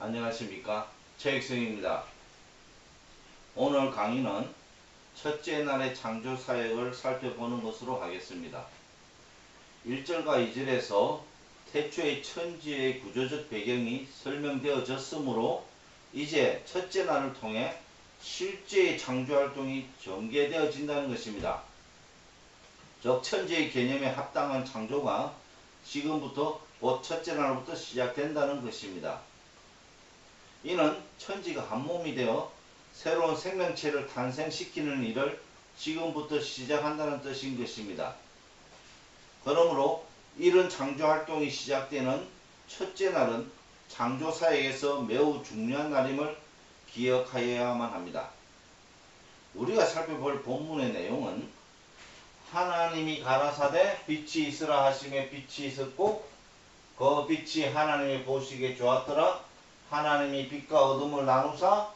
안녕하십니까, 최익성입니다. 오늘 강의는 첫째 날의 창조 사역을 살펴보는 것으로 하겠습니다. 1절과 2절에서 태초의 천지의 구조적 배경이 설명되어졌으므로 이제 첫째 날을 통해 실제의 창조활동이 전개되어진다는 것입니다. 즉 천지의 개념에 합당한 창조가 지금부터 곧 첫째 날부터 시작된다는 것입니다. 이는 천지가 한몸이 되어 새로운 생명체를 탄생시키는 일을 지금부터 시작한다는 뜻인 것입니다. 그러므로 이런 창조활동이 시작되는 첫째 날은 창조사역에서 매우 중요한 날임을 기억하여야만 합니다. 우리가 살펴볼 본문의 내용은 하나님이 가라사대 빛이 있으라 하시매 빛이 있었고 그 빛이 하나님이 보시기에 좋았더라. 하나님이 빛과 어둠을 나누사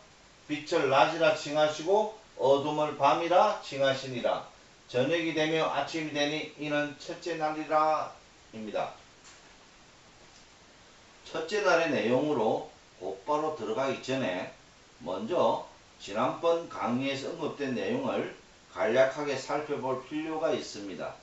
빛을 낮이라 칭하시고 어둠을 밤이라 칭하시니라. 저녁이 되며 아침이 되니 이는 첫째 날이라 입니다. 첫째 날의 내용으로 곧바로 들어가기 전에 먼저 지난번 강의에서 언급된 내용을 간략하게 살펴볼 필요가 있습니다.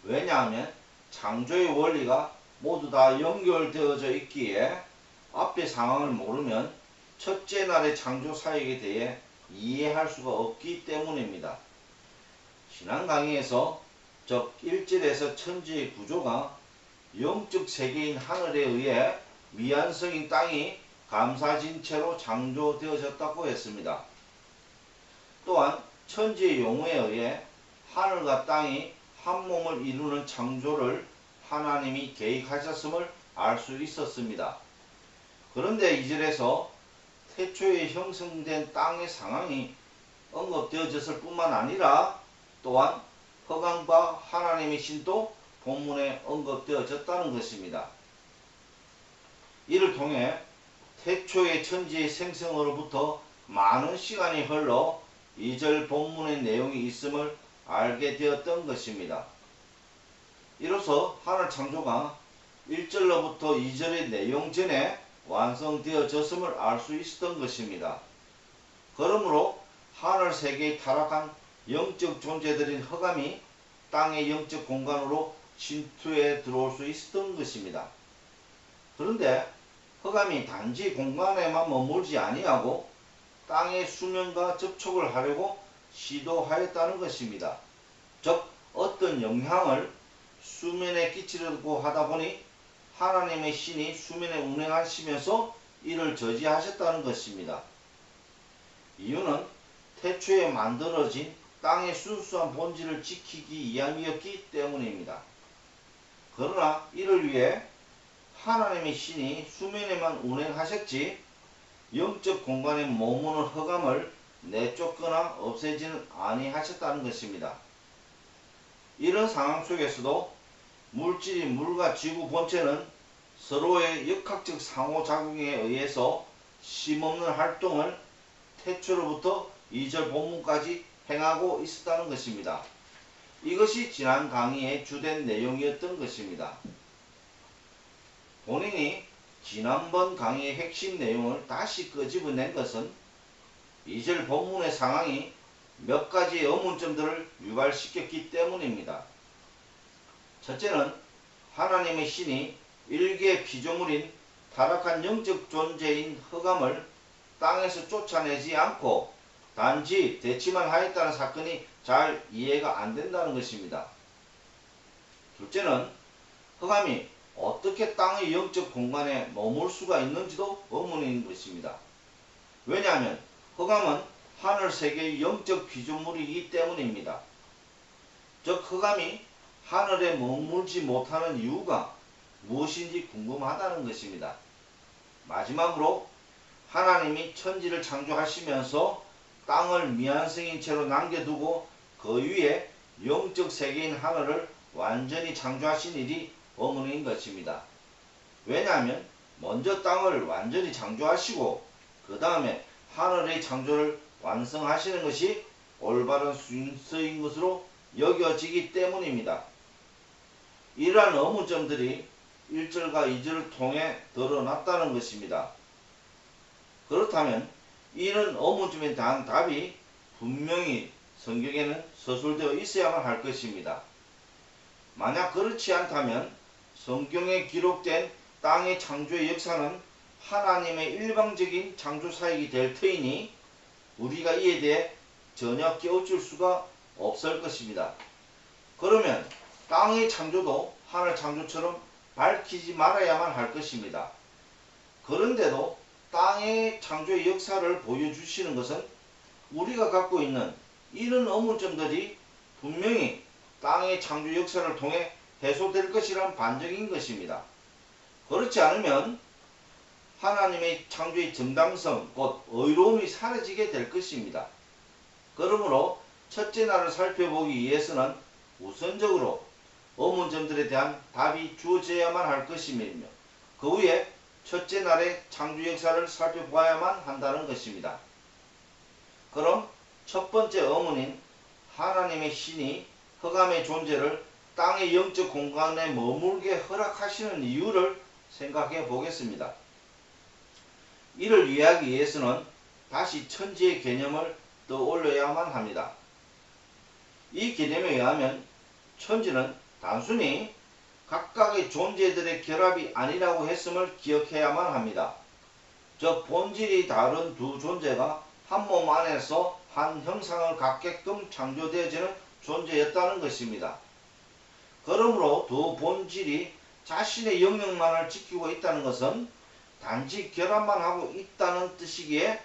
왜냐하면 창조의 원리가 모두 다 연결되어져 있기에 앞의 상황을 모르면 첫째 날의 창조 사역에 대해 이해할 수가 없기 때문입니다. 지난 강의에서 즉 1절에서 천지의 구조가 영적 세계인 하늘에 의해 미완성인 땅이 감싸진 채로 창조되어졌다고 했습니다. 또한 천지의 용어에 의해 하늘과 땅이 한 몸을 이루는 창조를 하나님이 계획하셨음을 알 수 있었습니다. 그런데 2절에서 태초에 형성된 땅의 상황이 언급되어졌을 뿐만 아니라 또한 허감과 하나님의 신도 본문에 언급되어졌다는 것입니다. 이를 통해 태초의 천지의 생성으로부터 많은 시간이 흘러 2절 본문의 내용이 있음을 알게 되었던 것입니다. 이로써 하늘 창조가 1절로부터 2절의 내용 전에 완성되어졌음을 알 수 있었던 것입니다. 그러므로 하늘 세계에 타락한 영적 존재들인 흑암이 땅의 영적 공간으로 침투해 들어올 수 있었던 것입니다. 그런데 흑암이 단지 공간에만 머물지 아니하고 땅의 수면과 접촉을 하려고 시도하였다는 것입니다. 즉 어떤 영향을 수면에 끼치려고 하다 보니 하나님의 신이 수면에 운행하시면서 이를 저지하셨다는 것입니다. 이유는 태초에 만들어진 땅의 순수한 본질을 지키기 위함이었기 때문입니다. 그러나 이를 위해 하나님의 신이 수면에만 운행하셨지 영적 공간에 머무는 흑암을 내쫓거나 없애지는 아니하셨다는 것입니다. 이런 상황 속에서도 물질이 물과 지구 본체는 서로의 역학적 상호작용에 의해서 쉼없는 활동을 태초로부터 2절 본문까지 행하고 있었다는 것입니다. 이것이 지난 강의의 주된 내용이었던 것입니다. 본인이 지난번 강의의 핵심 내용을 다시 끄집어낸 것은 2절 본문의 상황이 몇 가지의 의문점들을 유발시켰기 때문입니다. 첫째는 하나님의 신이 일개 피조물인 타락한 영적 존재인 흑암을 땅에서 쫓아내지 않고 단지 대치만 하였다는 사건이 잘 이해가 안 된다는 것입니다. 둘째는 흑암이 어떻게 땅의 영적 공간에 머물 수가 있는지도 의문인 것입니다. 왜냐하면 흑암은 하늘 세계의 영적 피조물이기 때문입니다. 즉 흑암이 하늘에 머물지 못하는 이유가 무엇인지 궁금하다는 것입니다. 마지막으로 하나님이 천지를 창조하시면서 땅을 미완성인 채로 남겨두고 그 위에 영적 세계인 하늘을 완전히 창조하신 일이 의문인 것입니다. 왜냐하면 먼저 땅을 완전히 창조하시고 그 다음에 하늘의 창조를 완성하시는 것이 올바른 순서인 것으로 여겨지기 때문입니다. 이러한 의문점들이 1절과 2절을 통해 드러났다는 것입니다. 그렇다면 이런 의문점에 대한 답이 분명히 성경에는 서술되어 있어야만 할 것입니다. 만약 그렇지 않다면 성경에 기록된 땅의 창조의 역사는 하나님의 일방적인 창조사역이 될 터이니 우리가 이에 대해 전혀 깨우칠 수가 없을 것입니다. 그러면 땅의 창조도 하늘 창조처럼 밝히지 말아야만 할 것입니다. 그런데도 땅의 창조의 역사를 보여주시는 것은 우리가 갖고 있는 이런 의문점들이 분명히 땅의 창조 역사를 통해 해소될 것이란 반증인 것입니다. 그렇지 않으면 하나님의 창조의 정당성, 곧 의로움이 사라지게 될 것입니다. 그러므로 첫째 날을 살펴보기 위해서는 우선적으로 의문점들에 대한 답이 주어져야만 할 것이며 그 후에 첫째 날의 창조 역사를 살펴봐야만 한다는 것입니다. 그럼 첫 번째 의문인 하나님의 신이 흑암의 존재를 땅의 영적 공간에 머물게 허락하시는 이유를 생각해 보겠습니다. 이를 이해하기 위해서는 다시 천지의 개념을 떠올려야만 합니다. 이 개념에 의하면 천지는 단순히 각각의 존재들의 결합이 아니라고 했음을 기억해야만 합니다. 즉 본질이 다른 두 존재가 한 몸 안에서 한 형상을 갖게끔 창조되어지는 존재였다는 것입니다. 그러므로 두 본질이 자신의 영역만을 지키고 있다는 것은 단지 결합만 하고 있다는 뜻이기에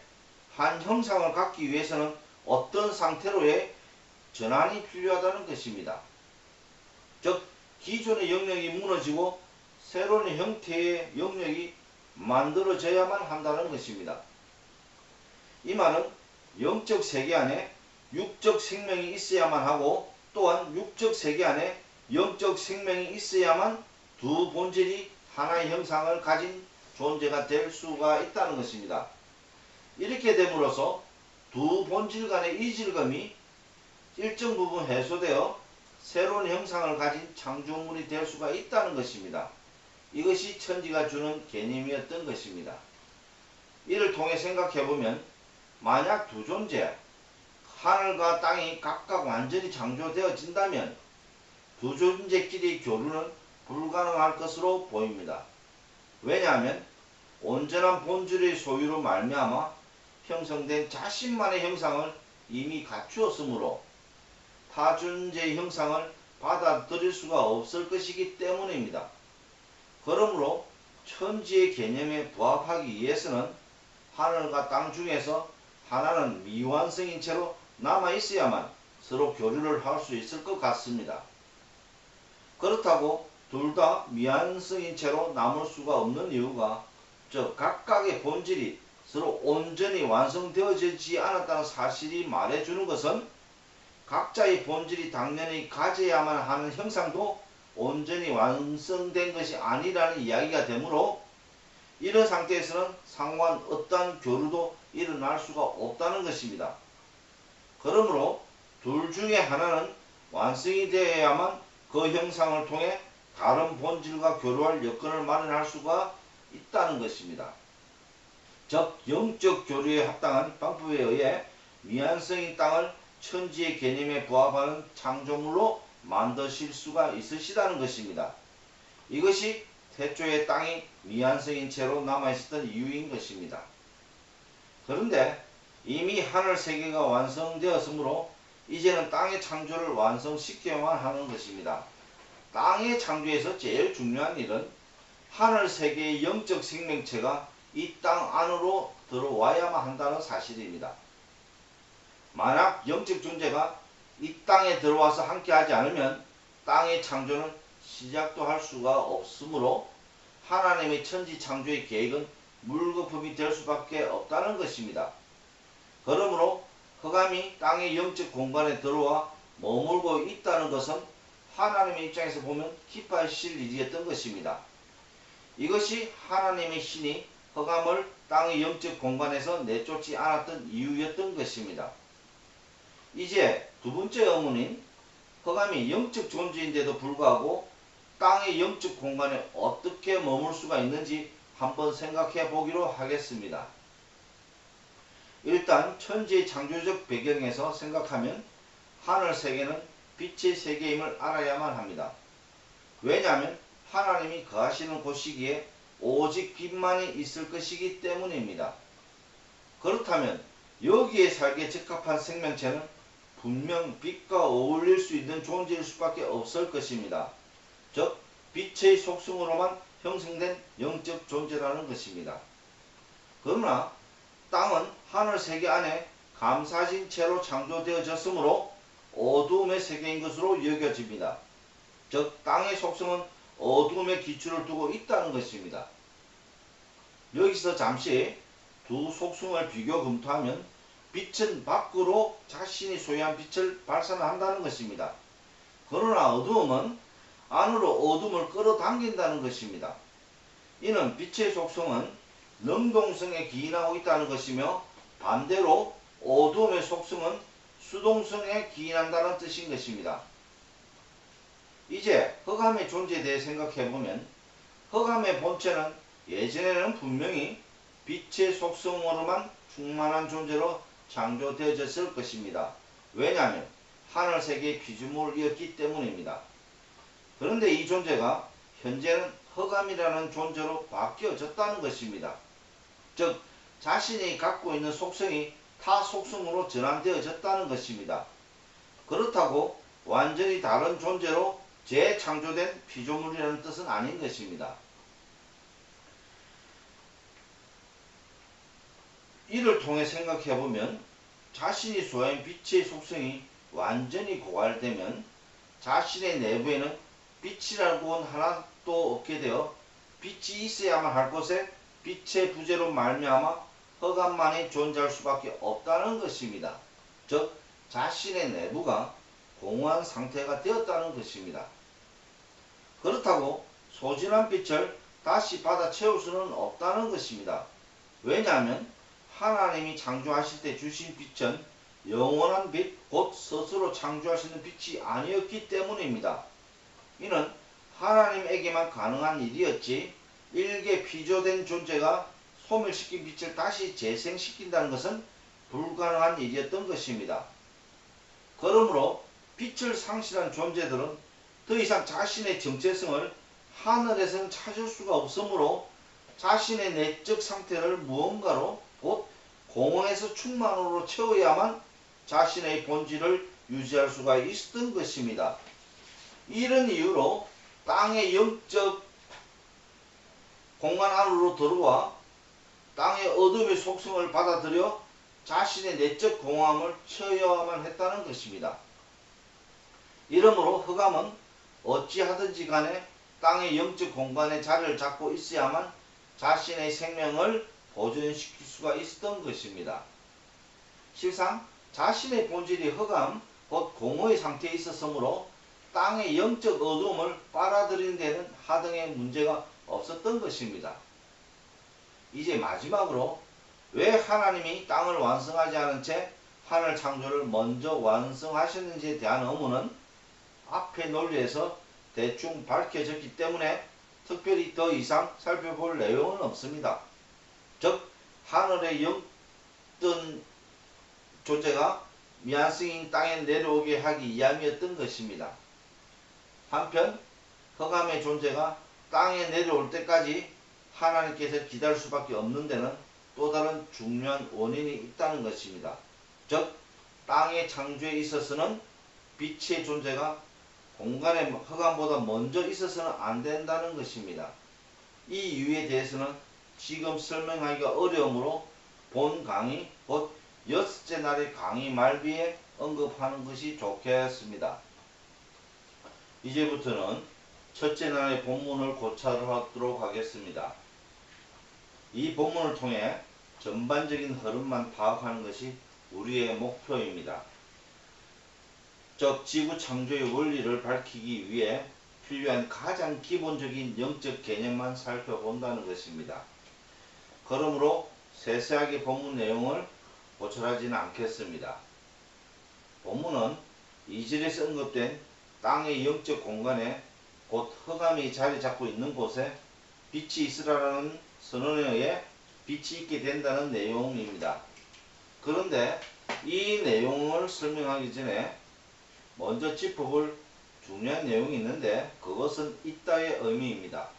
한 형상을 갖기 위해서는 어떤 상태로의 전환이 필요하다는 것입니다. 즉 기존의 영역이 무너지고 새로운 형태의 영역이 만들어져야만 한다는 것입니다. 이 말은 영적 세계 안에 육적 생명이 있어야만 하고 또한 육적 세계 안에 영적 생명이 있어야만 두 본질이 하나의 형상을 가진 존재가 될 수가 있다는 것입니다. 이렇게 됨으로써 두 본질 간의 이질감이 일정 부분 해소되어 새로운 형상을 가진 창조물이 될 수가 있다는 것입니다. 이것이 천지가 주는 개념이었던 것입니다. 이를 통해 생각해보면 만약 두 존재, 하늘과 땅이 각각 완전히 창조되어진다면 두 존재끼리 교류는 불가능할 것으로 보입니다. 왜냐하면 온전한 본질의 소유로 말미암아 형성된 자신만의 형상을 이미 갖추었으므로 타 존재의 형상을 받아들일 수가 없을 것이기 때문입니다. 그러므로 천지의 개념에 부합하기 위해서는 하늘과 땅 중에서 하나는 미완성인 채로 남아있어야만 서로 교류를 할 수 있을 것 같습니다. 그렇다고 둘 다 미완성인 채로 남을 수가 없는 이유가 즉 각각의 본질이 서로 온전히 완성되어지지 않았다는 사실이 말해주는 것은 각자의 본질이 당연히 가져야만 하는 형상도 온전히 완성된 것이 아니라는 이야기가 되므로 이런 상태에서는 상호한 어떠한 교류도 일어날 수가 없다는 것입니다. 그러므로 둘 중에 하나는 완성이 되어야만 그 형상을 통해 다른 본질과 교류할 여건을 마련할 수가 있다는 것입니다. 즉 영적 교류에 합당한 방법에 의해 미완성인 땅을 천지의 개념에 부합하는 창조물로 만드실 수가 있으시다는 것입니다. 이것이 태초의 땅이 미완성인 채로 남아있었던 이유인 것입니다. 그런데 이미 하늘 세계가 완성되었으므로 이제는 땅의 창조를 완성시켜야만 하는 것입니다. 땅의 창조에서 제일 중요한 일은 하늘 세계의 영적 생명체가 이 땅 안으로 들어와야만 한다는 사실입니다. 만약 영적 존재가 이 땅에 들어와서 함께하지 않으면 땅의 창조는 시작도 할 수가 없으므로 하나님의 천지 창조의 계획은 물거품이 될 수밖에 없다는 것입니다. 그러므로 흑암이 땅의 영적 공간에 들어와 머물고 있다는 것은 하나님의 입장에서 보면 기뻐하실 일이었던 것입니다. 이것이 하나님의 신이 흑암을 땅의 영적 공간에서 내쫓지 않았던 이유였던 것입니다. 이제 두 번째 의문인 흑암이 영적 존재인데도 불구하고 땅의 영적 공간에 어떻게 머물 수가 있는지 한번 생각해 보기로 하겠습니다. 일단 천지의 창조적 배경에서 생각하면 하늘 세계는 빛의 세계임을 알아야만 합니다. 왜냐하면 하나님이 거하시는 곳이기에 오직 빛만이 있을 것이기 때문입니다. 그렇다면 여기에 살기에 적합한 생명체는 분명 빛과 어울릴 수 있는 존재일 수밖에 없을 것입니다. 즉 빛의 속성으로만 형성된 영적 존재라는 것입니다. 그러나 땅은 하늘 세계 안에 감사진 채로 창조되어졌으므로 어두움의 세계인 것으로 여겨집니다. 즉 땅의 속성은 어두움의 기초를 두고 있다는 것입니다. 여기서 잠시 두 속성을 비교 검토하면 빛은 밖으로 자신이 소유한 빛을 발산한다는 것입니다. 그러나 어두움은 안으로 어둠을 끌어당긴다는 것입니다. 이는 빛의 속성은 능동성에 기인하고 있다는 것이며 반대로 어두움의 속성은 수동성에 기인한다는 뜻인 것입니다. 이제 흑암의 존재에 대해 생각해보면 흑암의 본체는 예전에는 분명히 빛의 속성으로만 충만한 존재로 창조되어졌을 것입니다. 왜냐하면 하늘세계의 피조물이었기 때문입니다. 그런데 이 존재가 현재는 흑암이라는 존재로 바뀌어졌다는 것입니다. 즉 자신이 갖고 있는 속성이 타 속성으로 전환되어졌다는 것입니다. 그렇다고 완전히 다른 존재로 재창조된 피조물이라는 뜻은 아닌 것입니다. 이를 통해 생각해보면 자신이 소유한 빛의 속성이 완전히 고갈되면 자신의 내부에는 빛이라고는 하나도 없게 되어 빛이 있어야만 할 곳에 빛의 부재로 말미암아 흑암만이 존재할 수밖에 없다는 것입니다. 즉 자신의 내부가 공허한 상태가 되었다는 것입니다. 그렇다고 소진한 빛을 다시 받아 채울 수는 없다는 것입니다. 왜냐하면 하나님이 창조하실 때 주신 빛은 영원한 빛, 곧 스스로 창조하시는 빛이 아니었기 때문입니다. 이는 하나님에게만 가능한 일이었지 일개 피조된 존재가 소멸시킨 빛을 다시 재생시킨다는 것은 불가능한 일이었던 것입니다. 그러므로 빛을 상실한 존재들은 더 이상 자신의 정체성을 하늘에서는 찾을 수가 없으므로 자신의 내적 상태를 무언가로 곧 공허에서 충만으로 채워야만 자신의 본질을 유지할 수가 있었던 것입니다. 이런 이유로 땅의 영적 공간 안으로 들어와 땅의 어둠의 속성을 받아들여 자신의 내적 공허함을 채워야만 했다는 것입니다. 이러므로 흑암은 어찌하든지 간에 땅의 영적 공간에 자리를 잡고 있어야만 자신의 생명을 보존시킬 수가 있었던 것입니다. 실상 자신의 본질이 흑암, 곧 공허의 상태에 있었으므로 땅의 영적 어두움을 빨아들이는 데는 하등의 문제가 없었던 것입니다. 이제 마지막으로 왜 하나님이 땅을 완성하지 않은 채 하늘 창조를 먼저 완성하셨는지에 대한 의문은 앞의 논리에서 대충 밝혀졌기 때문에 특별히 더 이상 살펴볼 내용은 없습니다. 즉 하늘에 영뜬 존재가 미완성인 땅에 내려오게 하기 위함이었던 것입니다. 한편 흑암의 존재가 땅에 내려올 때까지 하나님께서 기다릴 수밖에 없는 데는 또 다른 중요한 원인이 있다는 것입니다. 즉 땅의 창조에 있어서는 빛의 존재가 공간의 흑암보다 먼저 있어서는 안 된다는 것입니다. 이 이유에 대해서는 지금 설명하기가 어려우므로 본 강의 곧 6째 날의 강의 말비에 언급하는 것이 좋겠습니다. 이제부터는 첫째 날의 본문을 고찰하도록 하겠습니다. 이 본문을 통해 전반적인 흐름만 파악하는 것이 우리의 목표입니다. 즉 지구 창조의 원리를 밝히기 위해 필요한 가장 기본적인 영적 개념만 살펴본다는 것입니다. 그러므로 세세하게 본문 내용을 고찰하지는 않겠습니다. 본문은 2절에서 언급된 땅의 영적 공간에 곧 흑암이 자리 잡고 있는 곳에 빛이 있으라는 선언에 의해 빛이 있게 된다는 내용입니다. 그런데 이 내용을 설명하기 전에 먼저 짚어볼 중요한 내용이 있는데 그것은 있다의 의미입니다.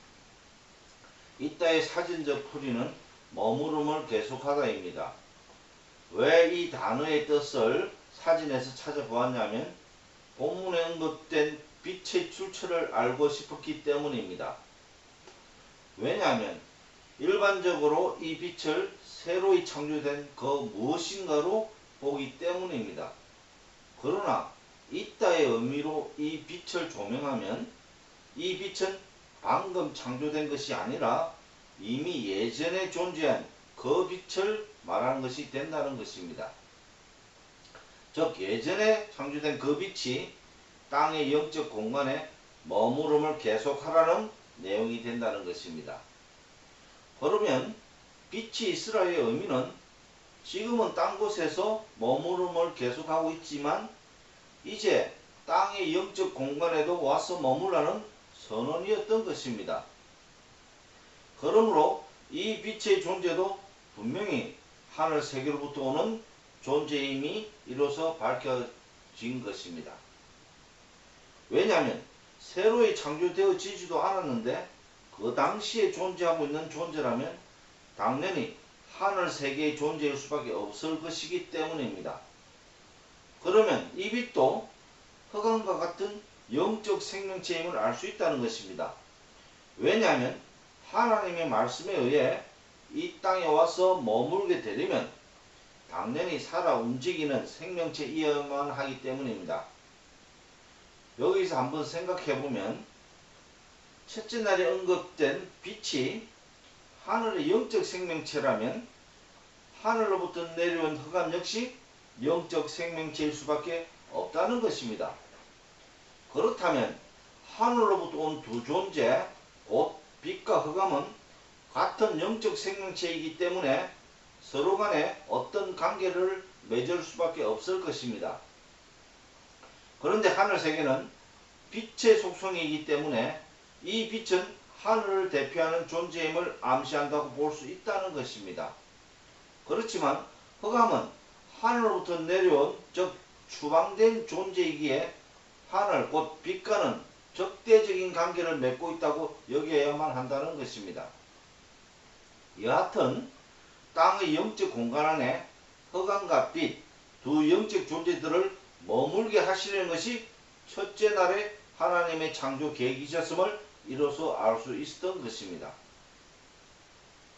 있다의 사전적 풀이는 머무름을 계속하다입니다. 왜 이 단어의 뜻을 사진에서 찾아보았냐면 본문에 언급된 빛의 출처를 알고 싶었기 때문입니다. 왜냐하면 일반적으로 이 빛을 새로이 창조된 그 무엇인가로 보기 때문입니다. 그러나 있다의 의미로 이 빛을 조명하면 이 빛은 방금 창조된 것이 아니라 이미 예전에 존재한 그 빛을 말하는 것이 된다는 것입니다. 즉 예전에 창조된 그 빛이 땅의 영적 공간에 머무름을 계속하라는 내용이 된다는 것입니다. 그러면 빛이 있으라의 의미는 지금은 딴 곳에서 머무름을 계속하고 있지만 이제 땅의 영적 공간에도 와서 머물라는 선언이었던 것입니다. 그러므로 이 빛의 존재도 분명히 하늘 세계로부터 오는 존재임이 이로써 밝혀진 것입니다. 왜냐하면 새로이 창조되어지지도 않았는데 그 당시에 존재하고 있는 존재라면 당연히 하늘 세계의 존재일 수밖에 없을 것이기 때문입니다. 그러면 이 빛도 흑암과 같은 영적 생명체임을 알 수 있다는 것입니다. 왜냐하면 하나님의 말씀에 의해 이 땅에 와서 머물게 되려면 당연히 살아 움직이는 생명체이어야만 하기 때문입니다. 여기서 한번 생각해보면 첫째 날에 언급된 빛이 하늘의 영적 생명체라면 하늘로부터 내려온 흑암 역시 영적 생명체일 수밖에 없다는 것입니다. 그렇다면 하늘로부터 온 두 존재, 곧 빛과 흑암은 같은 영적 생명체이기 때문에 서로 간에 어떤 관계를 맺을 수밖에 없을 것입니다. 그런데 하늘세계는 빛의 속성이기 때문에 이 빛은 하늘을 대표하는 존재임을 암시한다고 볼 수 있다는 것입니다. 그렇지만 흑암은 하늘로부터 내려온 즉 추방된 존재이기에 하늘 곧 빛과는 적대적인 관계를 맺고 있다고 여겨야만 한다는 것입니다. 여하튼 땅의 영적 공간 안에 흑암과 빛 두 영적 존재들을 머물게 하시려는 것이 첫째 날에 하나님의 창조 계획이셨음을 이로써 알 수 있었던 것입니다.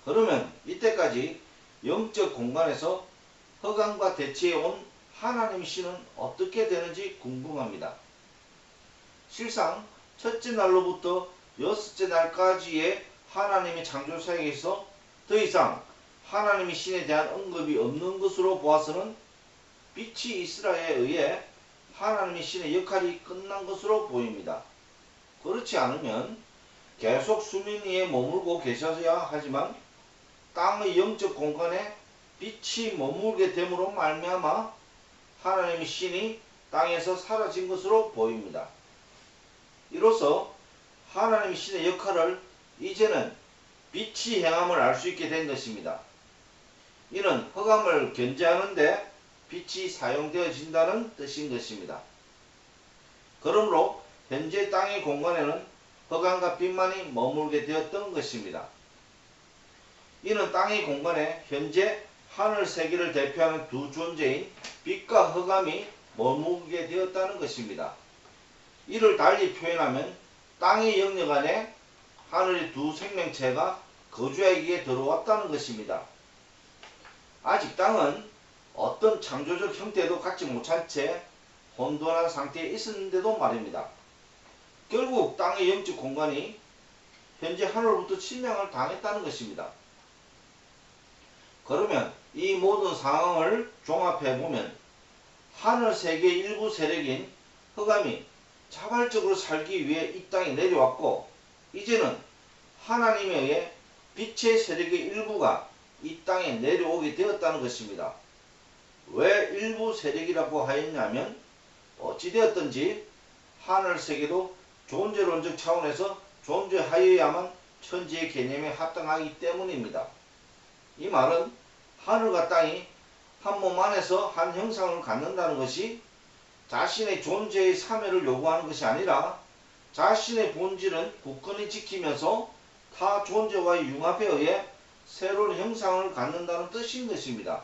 그러면 이때까지 영적 공간에서 흑암과 대치해 온 하나님 신은 어떻게 되는지 궁금합니다. 실상 첫째 날로부터 여섯째 날까지의 하나님의 창조 사역에서 더 이상 하나님의 신에 대한 언급이 없는 것으로 보아서는 빛이 이스라엘에 의해 하나님의 신의 역할이 끝난 것으로 보입니다. 그렇지 않으면 계속 수면 위에 머물고 계셔야 하지만 땅의 영적 공간에 빛이 머물게 됨으로 말미암아 하나님의 신이 땅에서 사라진 것으로 보입니다. 이로써 하나님의 신의 역할을 이제는 빛이 행함을 알 수 있게 된 것입니다. 이는 흑암을 견제하는 데 빛이 사용되어진다는 뜻인 것입니다. 그러므로 현재 땅의 공간에는 흑암과 빛만이 머물게 되었던 것입니다. 이는 땅의 공간에 현재 하늘 세계를 대표하는 두 존재인 빛과 흑암이 머물게 되었다는 것입니다. 이를 달리 표현하면 땅의 영역 안에 하늘의 두 생명체가 거주하기에 들어왔다는 것입니다. 아직 땅은 어떤 창조적 형태도 갖지 못한 채 혼돈한 상태에 있었는데도 말입니다. 결국 땅의 영적 공간이 현재 하늘로부터 침략을 당했다는 것입니다. 그러면 이 모든 상황을 종합해보면 하늘 세계의 일부 세력인 흑암이 자발적으로 살기 위해 이 땅에 내려왔고 이제는 하나님에 의해 빛의 세력의 일부가 이 땅에 내려오게 되었다는 것입니다. 왜 일부 세력이라고 하였냐면 어찌되었든지 하늘 세계도 존재론적 차원에서 존재하여야만 천지의 개념에 합당하기 때문입니다. 이 말은 하늘과 땅이 한 몸 안에서 한 형상을 갖는다는 것이 자신의 존재의 참여를 요구하는 것이 아니라 자신의 본질은 굳건히 지키면서 타 존재와의 융합에 의해 새로운 형상을 갖는다는 뜻인 것입니다.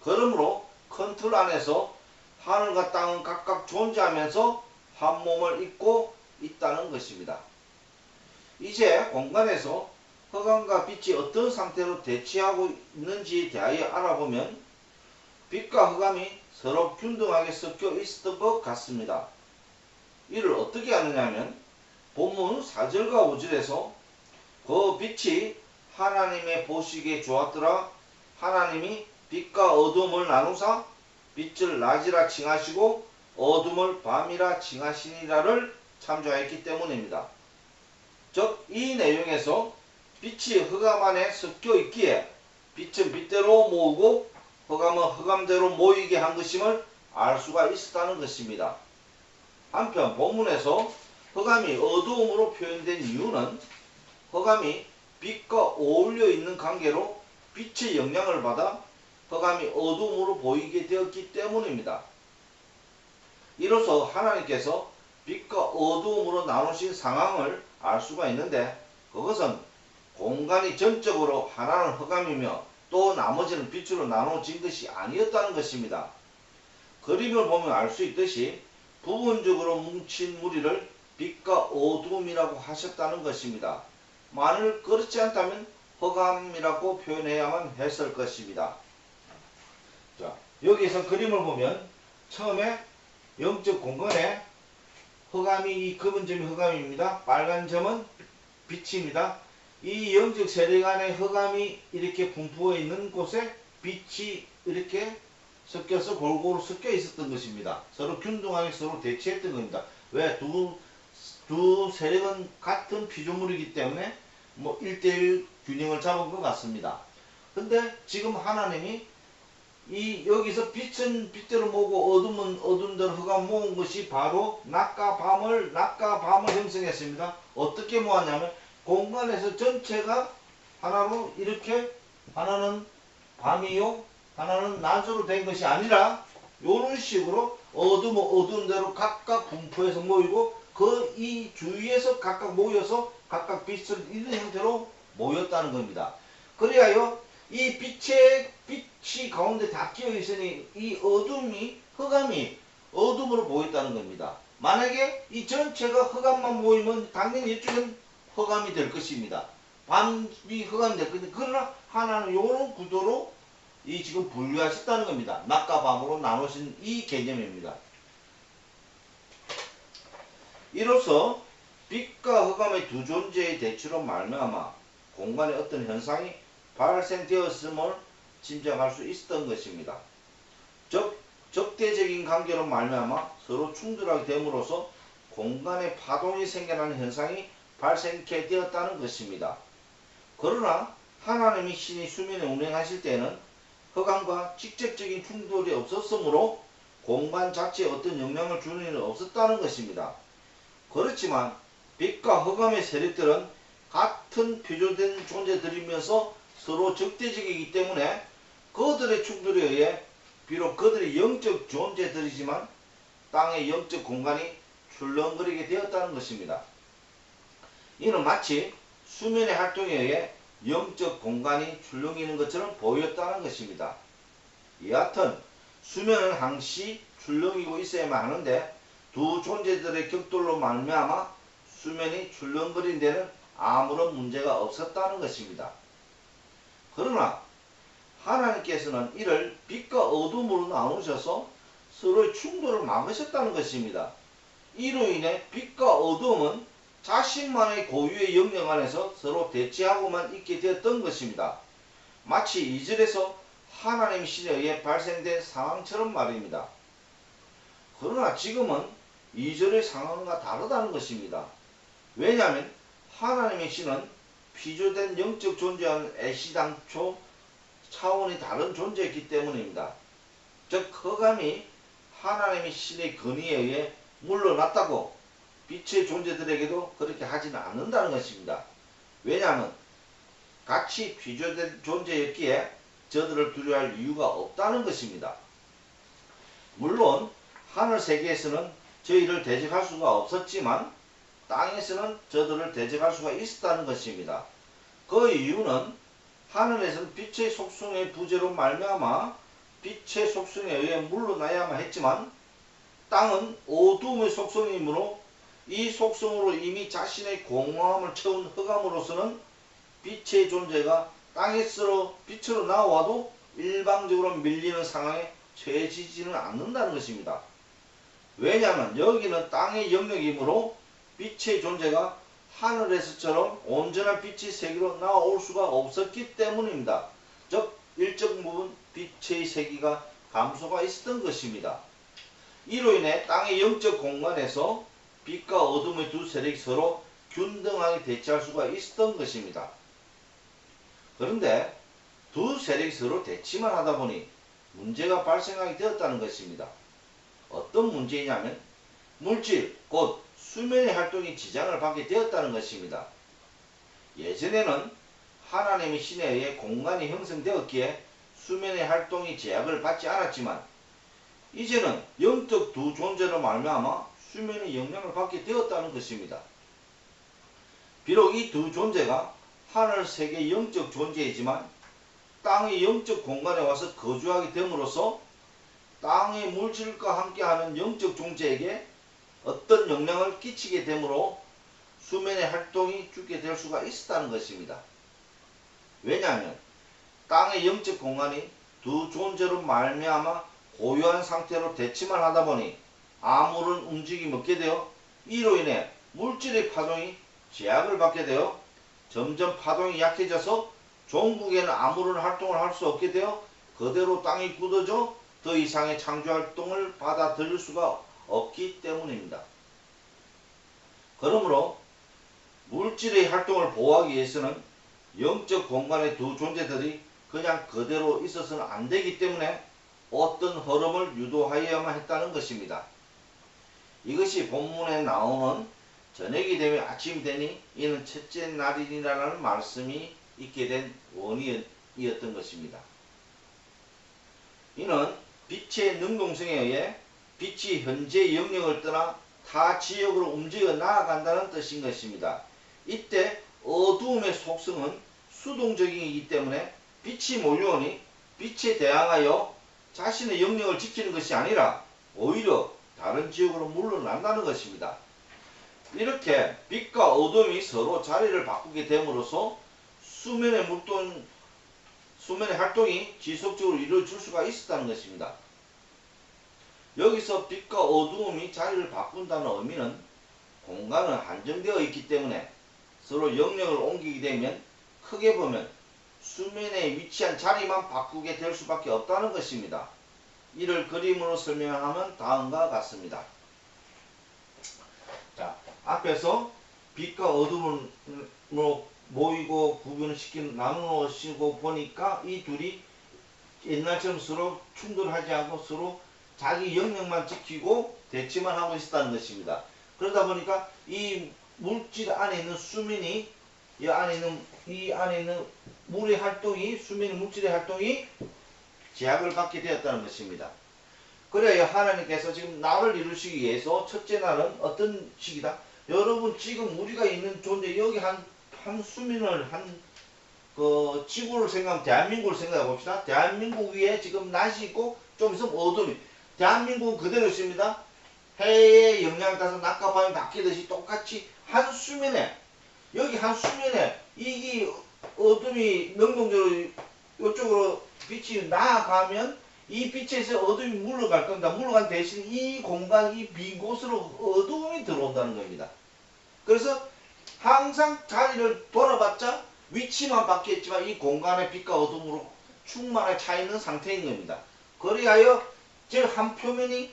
그러므로 큰 틀 안에서 하늘과 땅은 각각 존재하면서 한 몸을 잇고 있다는 것입니다. 이제 공간에서 흑암과 빛이 어떤 상태로 대치하고 있는지에 대하여 알아보면 빛과 흑암이 서로 균등하게 섞여 있었던 것 같습니다. 이를 어떻게 아느냐면 본문 4절과 5절에서 그 빛이 하나님의 보시기에 좋았더라. 하나님이 빛과 어둠을 나누사 빛을 낮이라 칭하시고 어둠을 밤이라 칭하시니라를 참조하였기 때문입니다. 즉 이 내용에서 빛이 흑암 안에 섞여 있기에 빛은 빛대로 모으고 흑암은 흑암대로 모이게 한 것임을 알 수가 있었다는 것입니다. 한편 본문에서 흑암이 어두움으로 표현된 이유는 흑암이 빛과 어울려 있는 관계로 빛의 영향을 받아 흑암이 어두움으로 보이게 되었기 때문입니다. 이로써 하나님께서 빛과 어두움으로 나누신 상황을 알 수가 있는데 그것은 공간이 전적으로 하나는 흑암이며 또 나머지는 빛으로 나눠진 것이 아니었다는 것입니다. 그림을 보면 알 수 있듯이 부분적으로 뭉친 무리를 빛과 어두움이라고 하셨다는 것입니다. 만일 그렇지 않다면 흑암이라고 표현해야만 했을 것입니다. 자, 여기서 그림을 보면 처음에 영적 공간에 흑암이 이 검은 점이 흑암입니다. 빨간 점은 빛입니다. 이 영적 세력 안에 흑암이 이렇게 분포해 있는 곳에 빛이 이렇게 섞여서 골고루 섞여 있었던 것입니다. 서로 균등하게 서로 대치했던 겁니다. 왜? 두 세력은 같은 피조물이기 때문에 뭐 1대1 균형을 잡은 것 같습니다. 근데 지금 하나님이 이 여기서 빛은 빛대로 모으고 어둠은 어둠대로 흑암 모은 것이 바로 낮과 밤을 형성했습니다. 어떻게 모았냐면 공간에서 전체가 하나로 이렇게 하나는 밤이요 하나는 낮으로 된 것이 아니라 이런 식으로 어둠은 어둠대로 각각 분포해서 모이고 그 이 주위에서 각각 모여서 각각 빛을 잃는 형태로 모였다는 겁니다. 그래야요 이 빛이 가운데 다 끼어 있으니 이 어둠이 흑암이 어둠으로 보였다는 겁니다. 만약에 이 전체가 흑암만 모이면 당연히 이쪽은 흑암이 될 것입니다. 밤이 흑암이 될 것입니다. 그러나 하나는 이런 구도로 이 지금 분류하셨다는 겁니다. 낮과 밤으로 나누신 이 개념입니다. 이로써 빛과 흑암의 두 존재의 대치로 말미암아 공간에 어떤 현상이 발생되었음을 짐작할 수 있었던 것입니다. 즉 적대적인 관계로 말미암아 서로 충돌하게 됨으로써 공간에 파동이 생겨나는 현상이 발생케 되었다는 것입니다. 그러나 하나님이 신이 수면에 운행하실 때는 흑암과 직접적인 충돌이 없었으므로 공간 자체에 어떤 영향을 주는 일은 없었다는 것입니다. 그렇지만 빛과 흑암의 세력들은 같은 피조된 존재들이면서 서로 적대적이기 때문에 그들의 충돌에 의해 비록 그들이 영적 존재들이지만 땅의 영적 공간이 출렁거리게 되었다는 것입니다. 이는 마치 수면의 활동에 의해 영적 공간이 출렁이는 것처럼 보였다는 것입니다. 여하튼 수면은 항시 출렁이고 있어야만 하는데 두 존재들의 격돌로 말미암아 수면이 출렁거린 데는 아무런 문제가 없었다는 것입니다. 그러나 하나님께서는 이를 빛과 어둠으로 나누셔서 서로의 충돌을 막으셨다는 것입니다. 이로 인해 빛과 어둠은 자신만의 고유의 영역 안에서 서로 대치하고만 있게 되었던 것입니다. 마치 2절에서 하나님 신에 의해 발생된 상황처럼 말입니다. 그러나 지금은 2절의 상황과 다르다는 것입니다. 왜냐하면 하나님의 신은 피조된 영적 존재와는 애시당초 차원이 다른 존재이기 때문입니다. 즉 흑암이 하나님의 신의 권위에 의해 물러났다고 빛의 존재들에게도 그렇게 하지는 않는다는 것입니다. 왜냐하면 같이 피조된 존재였기에 저들을 두려워할 이유가 없다는 것입니다. 물론 하늘 세계에서는 저희를 대적할 수가 없었지만 땅에서는 저들을 대적할 수가 있었다는 것입니다. 그 이유는 하늘에서는 빛의 속성의 부재로 말미암아 빛의 속성에 의해 물러나야만 했지만 땅은 어두움의 속성이므로 이 속성으로 이미 자신의 공허함을 채운 흑암으로서는 빛의 존재가 땅에서 빛으로 나와도 일방적으로 밀리는 상황에 처해지지는 않는다는 것입니다. 왜냐하면 여기는 땅의 영역이므로 빛의 존재가 하늘에서처럼 온전한 빛의 세계로 나올 수가 없었기 때문입니다. 즉 일정 부분 빛의 세계가 감소가 있었던 것입니다. 이로 인해 땅의 영적 공간에서 빛과 어둠의 두 세력이 서로 균등하게 대치할 수가 있었던 것입니다. 그런데 두 세력이 서로 대치만 하다 보니 문제가 발생하게 되었다는 것입니다. 어떤 문제이냐면 물질, 곧 수면의 활동이 지장을 받게 되었다는 것입니다. 예전에는 하나님의 신에 의해 공간이 형성되었기에 수면의 활동이 제약을 받지 않았지만 이제는 영적 두 존재로 말미암아 수면의 영향을 받게 되었다는 것입니다. 비록 이 두 존재가 하늘 세계의 영적 존재이지만 땅의 영적 공간에 와서 거주하게 됨으로써 땅의 물질과 함께하는 영적 존재에게 어떤 영향을 끼치게 되므로 수면의 활동이 죽게 될 수가 있었다는 것입니다. 왜냐하면 땅의 영적 공간이 두 존재로 말미암아 고요한 상태로 대치만 하다 보니 아무런 움직임이 없게 되어 이로 인해 물질의 파동이 제약을 받게 되어 점점 파동이 약해져서 종국에는 아무런 활동을 할 수 없게 되어 그대로 땅이 굳어져 더 이상의 창조활동을 받아들일 수가 없기 때문입니다. 그러므로 물질의 활동을 보호하기 위해서는 영적 공간의 두 존재들이 그냥 그대로 있어서는 안 되기 때문에 어떤 흐름을 유도하여야만 했다는 것입니다. 이것이 본문에 나오는 저녁이 되면 아침이 되니 이는 첫째 날이라는 말씀이 있게 된 원인이었던 것입니다. 이는 빛의 능동성에 의해 빛이 현재의 영역을 떠나 타 지역으로 움직여 나아간다는 뜻인 것입니다. 이때 어두움의 속성은 수동적이기 때문에 빛이 몰려오니 빛에 대항하여 자신의 영역을 지키는 것이 아니라 오히려 다른 지역으로 물러난다는 것입니다. 이렇게 빛과 어둠이 서로 자리를 바꾸게 됨으로써 수면의 활동이 지속적으로 이루어질 수가 있었다는 것입니다. 여기서 빛과 어두움이 자리를 바꾼다는 의미는 공간은 한정되어 있기 때문에 서로 영역을 옮기게 되면 크게 보면 수면에 위치한 자리만 바꾸게 될 수밖에 없다는 것입니다. 이를 그림으로 설명하면 다음과 같습니다. 자, 앞에서 빛과 어둠을 모이고 구분시키는 나누시고 보니까 이 둘이 옛날처럼 서로 충돌하지 않고 서로 자기 영역만 지키고 대치만 하고 있었다는 것입니다. 그러다 보니까 이 물질 안에 있는 수면이 이 안에 있는 물의 활동이 수면의 물질의 활동이 제약을 받게 되었다는 것입니다. 그래야 하나님께서 지금 나를 이루시기 위해서 첫째 날은 어떤 시기다? 여러분 지금 우리가 있는 존재 여기 한 수면을 그 지구를 생각하면 대한민국을 생각해 봅시다. 대한민국 위에 지금 낮이 있고 좀 있으면 어둠이. 대한민국은 그대로 있습니다. 해의 영향을 따라서 낮과 밤이 바뀌듯이 똑같이 한 수면에 여기 한 수면에 이 어둠이 능동적으로 이쪽으로 빛이 나아가면 이 빛에서 어둠이 물러갈 겁니다. 물러간 대신 이 공간, 이 빈 곳으로 어둠이 들어온다는 겁니다. 그래서 항상 자리를 돌아봤자 위치만 바뀌었지만 이 공간의 빛과 어둠으로 충만하게 차 있는 상태인 겁니다. 그리하여 즉 한 표면이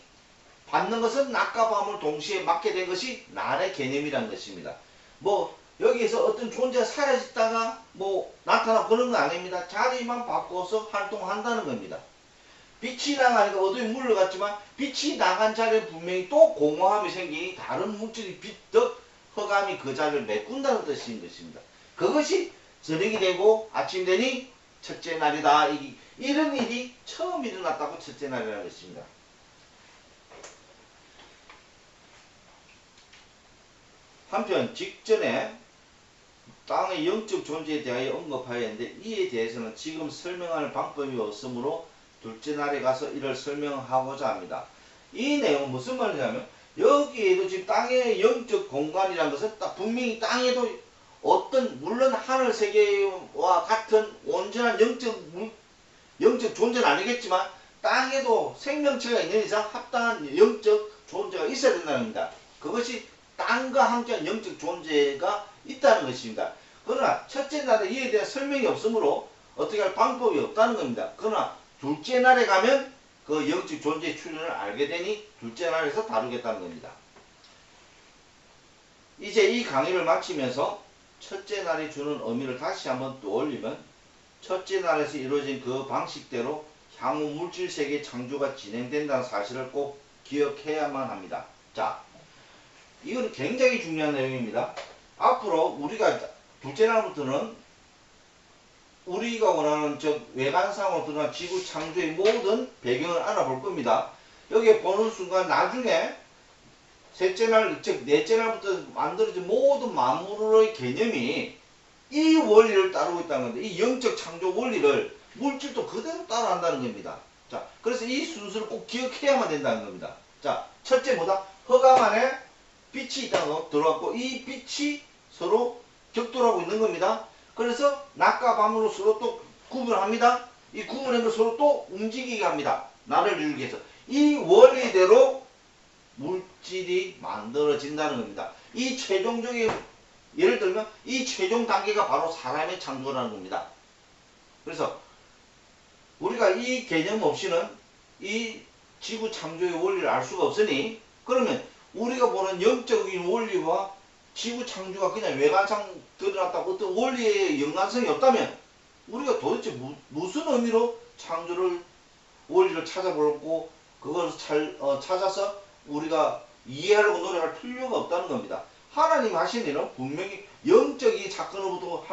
받는 것은 낮과 밤을 동시에 맞게 된 것이 날의 개념이라는 것입니다. 뭐 여기에서 어떤 존재가 사라졌다가 뭐 나타나고 그런 건 아닙니다. 자리만 바꿔서 활동한다는 겁니다. 빛이 나가니까 어둠이 물러갔지만 빛이 나간 자리에 분명히 또 공허함이 생기니 다른 물질이 빛듯 흑암이 그 자리를 메꾼다는 뜻인 것입니다. 그것이 저녁이 되고 아침이 되니 첫째 날이다. 이런 일이 처음 일어났다고 첫째 날이라는 것입니다. 한편 직전에 땅의 영적 존재에 대하여 언급하였는데 이에 대해서는 지금 설명할 방법이 없으므로 둘째 날에 가서 이를 설명하고자 합니다. 이 내용은 무슨 말이냐면 여기에도 지금 땅의 영적 공간이라는 것은 분명히 땅에도 어떤 물론 하늘 세계와 같은 온전한 영적 존재는 아니겠지만 땅에도 생명체가 있는 이상 합당한 영적 존재가 있어야 된다는 겁니다. 그것이 땅과 함께한 영적 존재가 있다는 것입니다. 그러나 첫째 날에 이에 대한 설명이 없으므로 어떻게 할 방법이 없다는 겁니다. 그러나 둘째 날에 가면 그 영적 존재의 출현을 알게 되니 둘째 날에서 다루겠다는 겁니다. 이제 이 강의를 마치면서 첫째 날이 주는 의미를 다시 한번 떠올리면 첫째 날에서 이루어진 그 방식대로 향후 물질세계 창조가 진행된다는 사실을 꼭 기억해야만 합니다. 자, 이건 굉장히 중요한 내용입니다. 앞으로 우리가 둘째 날부터는 우리가 원하는 외관상으로 드러난 지구 창조의 모든 배경을 알아볼 겁니다. 여기 보는 순간 나중에 셋째 날, 즉 넷째 날부터 만들어진 모든 만물의 개념이 이 원리를 따르고 있다는 건데 이 영적 창조 원리를 물질도 그대로 따라한다는 겁니다. 자, 그래서 이 순서를 꼭 기억해야만 된다는 겁니다. 자, 첫째 뭐다? 흑암 안에 빛이 있다는 거 들어왔고 이 빛이 서로 격돌하고 있는 겁니다. 그래서 낮과 밤으로 서로 또 구분합니다. 이 구분한 걸 서로 또 움직이게 합니다. 나를 이루기 위해서. 이 원리대로 물질이 만들어진다는 겁니다. 이 최종적인 예를 들면 이 최종 단계가 바로 사람의 창조라는 겁니다. 그래서 우리가 이 개념 없이는 이 지구 창조의 원리를 알 수가 없으니 그러면 우리가 보는 영적인 원리와 지구 창조가 그냥 외관상 드러났다고 어떤 원리에 연관성이 없다면 우리가 도대체 무슨 의미로 창조를 원리를 찾아보고 그걸 찾아서 우리가 이해하려고 노력할 필요가 없다는 겁니다. 하나님 하신 일은 분명히 영적인 사건으로부터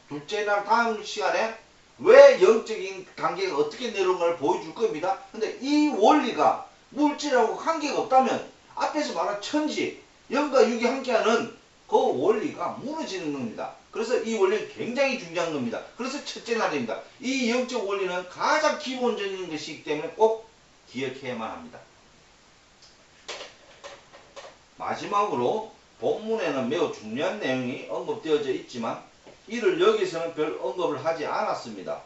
둘째 날 다음 시간에 왜 영적인 관계가 어떻게 내려오는가를 보여줄 겁니다. 근데 이 원리가 물질하고 관계가 없다면 앞에서 말한 천지, 영과 육이 함께하는 그 원리가 무너지는 겁니다. 그래서 이 원리는 굉장히 중요한 겁니다. 그래서 첫째 날입니다. 이 영적 원리는 가장 기본적인 것이기 때문에 꼭 기억해야만 합니다. 마지막으로 본문에는 매우 중요한 내용이 언급되어져 있지만 이를 여기서는 별 언급을 하지 않았습니다.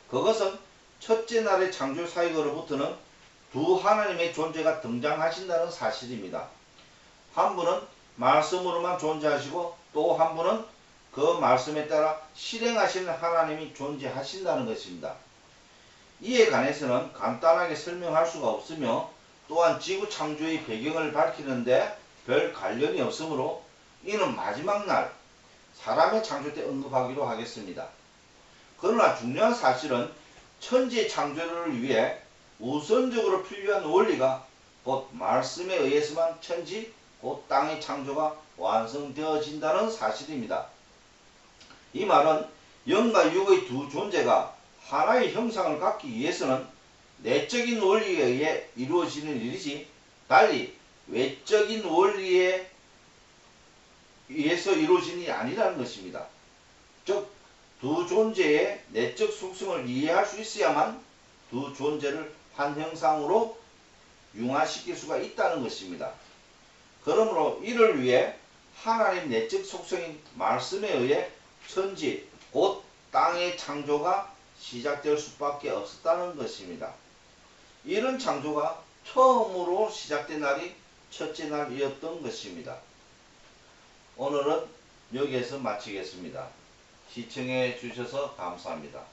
그것은 첫째 날의 창조 사역으로부터는 두 하나님의 존재가 등장하신다는 사실입니다. 한 분은 말씀으로만 존재하시고 또 한 분은 그 말씀에 따라 실행하시는 하나님이 존재하신다는 것입니다. 이에 관해서는 간단하게 설명할 수가 없으며 또한 지구 창조의 배경을 밝히는데 별 관련이 없으므로 이는 마지막 날 사람의 창조 때 언급하기로 하겠습니다. 그러나 중요한 사실은 천지의 창조를 위해 우선적으로 필요한 원리가 곧 말씀에 의해서만 천지 곧 땅의 창조가 완성되어진다는 사실입니다. 이 말은 영과 육의 두 존재가 하나의 형상을 갖기 위해서는 내적인 원리에 의해 이루어지는 일이지 달리 외적인 원리에 의해서 이루어지는 일이 아니라는 것입니다. 즉, 두 존재의 내적 속성을 이해할 수 있어야만 두 존재를 한 형상으로 융화시킬 수가 있다는 것입니다. 그러므로 이를 위해 하나님 내적 속성인 말씀에 의해 천지, 곧 땅의 창조가 시작될 수밖에 없었다는 것입니다. 이런 창조가 처음으로 시작된 날이 첫째 날이었던 것입니다. 오늘은 여기에서 마치겠습니다. 시청해 주셔서 감사합니다.